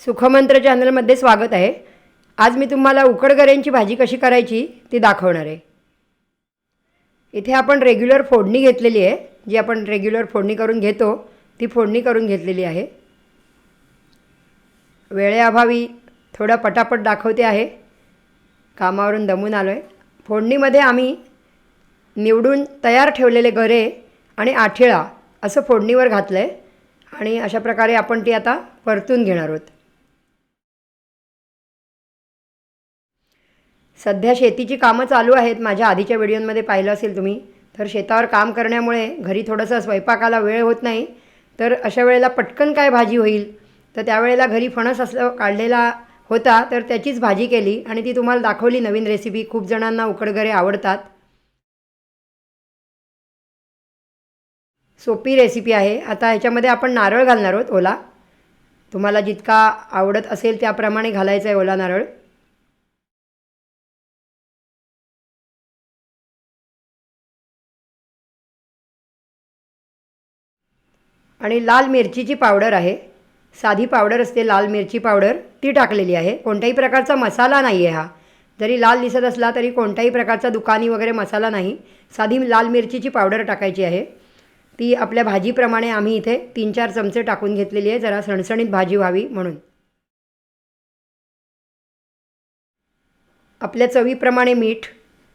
सुखमंत्र चॅनलमध्ये स्वागत आहे। आज मी तुम्हाला उकडगऱ्यांची भाजी कशी करायची ती दाखवणार आहे। इथे आपण रेग्युलर फोडणी घेतलेली आहे, जी आपण रेग्युलर फोडणी करून घेतो ती फोडणी करून घेतलेली आहे। वेळेअभावी थोडा पटापट दाखवते आहे, कामावरून दमून आलो आहे। फोडणीमध्ये आम्ही निवडून तयार ठेवलेले गरे आणि आठिळा असं फोडणीवर घातलं आहे आणि अशा प्रकारे आपण ती आता परतून घेणार आहोत। सध्या शेतीची कामं चालू आहेत। माझ्या आधीच्या व्हिडिओमध्ये पाहिलं असेल तुम्ही, तर शेतावर काम करण्यामुळे घरी थोडंसं स्वयंपाकाला वेळ होत नाही, तर अशा वेळेला पटकन काय भाजी होईल, तर त्यावेळेला घरी फणस असं काढलेला होता, तर त्याचीच भाजी केली आणि ती तुम्हाला दाखवली नवीन रेसिपी। खूप जणांना उकडगरे आवडतात, सोपी रेसिपी आहे। आता ह्याच्यामध्ये आपण नारळ घालणार आहोत, ओला। तुम्हाला जितका आवडत असेल त्याप्रमाणे घालायचा आहे ओला नारळ। आणि लाल मिरचीची पावडर आहे, साधी पावडर असते लाल मिरची पावडर, ती टाकलेली आहे। कोणत्याही प्रकारचा मसाला नाही आहे हा, जरी लाल दिसत असला तरी कोणत्याही प्रकारचा दुकानी वगैरे मसाला नाही, साधी लाल मिरचीची पावडर टाकायची आहे। ती आपल्या भाजीप्रमाणे आम्ही इथे 3-4 चमचे टाकून घेतलेली आहे, जरा सणसणीत भाजी व्हावी म्हणून। आपल्या चवीप्रमाणे मीठ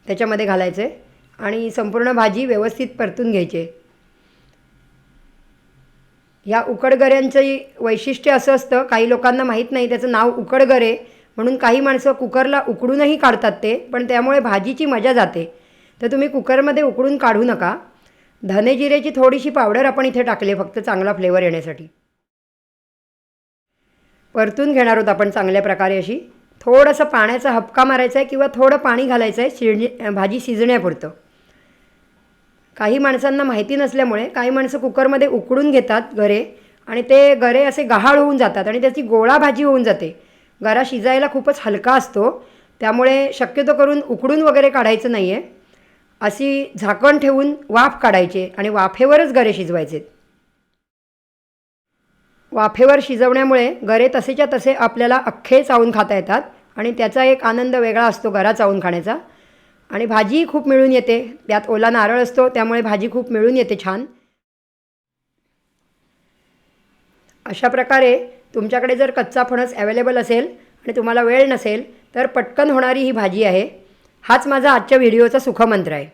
त्याच्यामध्ये घालायचं आहे आणि संपूर्ण भाजी व्यवस्थित परतून घ्यायची आहे। ह्या उकडगऱ्यांचं वैशिष्ट्य असं असतं, काही लोकांना माहीत नाही त्याचं नाव उकडगरे म्हणून। काही माणसं कुकरला उकडूनही काढतात ते, पण त्यामुळे भाजीची मजा जाते, तर तुम्ही कुकरमध्ये उकडून काढू नका। धने जिरेची थोडीशी पावडर आपण इथे टाकली, फक्त चांगला फ्लेवर येण्यासाठी। परतून घेणार आहोत आपण चांगल्या प्रकारे अशी। थोडंसं पाण्याचा हबका मारायचा आहे किंवा थोडं पाणी घालायचं आहे भाजी शिजण्यापुरतं। काही माणसांना माहिती नसल्यामुळे काही माणसं कुकरमध्ये उकडून घेतात गरे, आणि ते गरे असे गहाळ होऊन जातात आणि त्याची गोळा भाजी होऊन जाते। गरा शिजायला खूपच हलका असतो, त्यामुळे शक्यतो करून उकडून वगैरे काढायचं नाही आहे। अशी झाकण ठेवून वाफ काढायचे आणि वाफेवरच गरे शिजवायचे। वाफेवर शिजवण्यामुळे गरे तसेच्या तसे आपल्याला अख्खे चावून खाता येतात आणि त्याचा एक आनंद वेगळा असतो गरा चावून खाण्याचा। आणि भाजीही खूप मिळून येते, त्यात ओला नारळ असतो, त्यामुळे भाजी खूप मिळून येते छान। अशा प्रकारे तुमच्याकडे जर कच्चा फणस अवेलेबल असेल आणि तुम्हाला वेळ नसेल तर पटकन होणारी ही भाजी आहे। हाच माझा आजच्या व्हिडिओचा सुखमंत्र आहे।